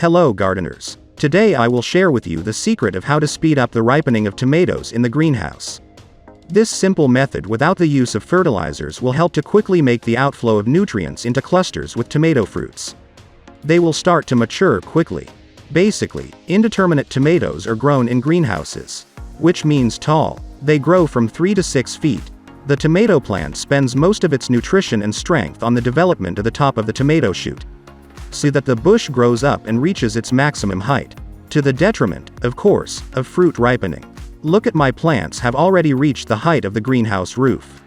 Hello gardeners. Today I will share with you the secret of how to speed up the ripening of tomatoes in the greenhouse. This simple method without the use of fertilizers will help to quickly make the outflow of nutrients into clusters with tomato fruits. They will start to mature quickly. Basically, indeterminate tomatoes are grown in greenhouses, which means tall. They grow from 3 to 6 feet. The tomato plant spends most of its nutrition and strength on the development of the top of the tomato shoot, so that the bush grows up and reaches its maximum height, to the detriment, of course, of fruit ripening. Look at my plants have already reached the height of the greenhouse roof.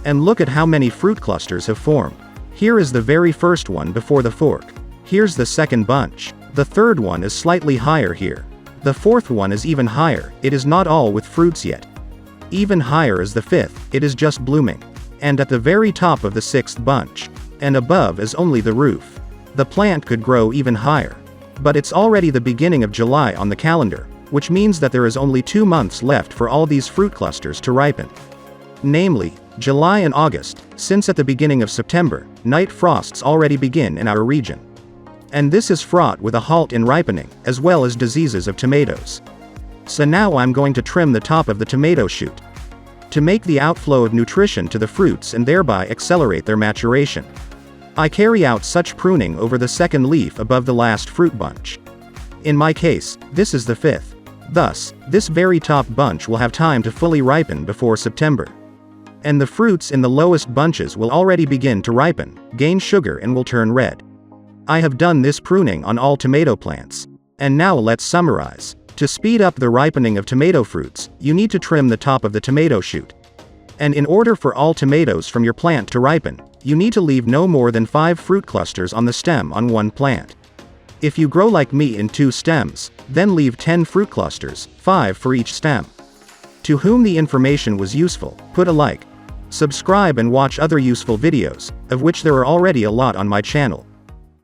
And look at how many fruit clusters have formed. Here is the very first one before the fork. Here's the second bunch. The third one is slightly higher here. The fourth one is even higher. It is not all with fruits yet. Even higher is the fifth, it is just blooming. And at the very top of the sixth bunch, and above is only the roof. The plant could grow even higher. But it's already the beginning of July on the calendar, which means that there is only 2 months left for all these fruit clusters to ripen. Namely, July and August, since at the beginning of September, night frosts already begin in our region. And this is fraught with a halt in ripening, as well as diseases of tomatoes. So now I'm going to trim the top of the tomato shoot, to make the outflow of nutrition to the fruits and thereby accelerate their maturation. I carry out such pruning over the second leaf above the last fruit bunch. In my case, this is the fifth. Thus, this very top bunch will have time to fully ripen before September. And the fruits in the lowest bunches will already begin to ripen, gain sugar and will turn red. I have done this pruning on all tomato plants. And now let's summarize. To speed up the ripening of tomato fruits, you need to trim the top of the tomato shoot. And in order for all tomatoes from your plant to ripen, you need to leave no more than 5 fruit clusters on the stem on one plant. If you grow like me in 2 stems, then leave 10 fruit clusters, 5 for each stem. To whom the information was useful, put a like. Subscribe and watch other useful videos, of which there are already a lot on my channel.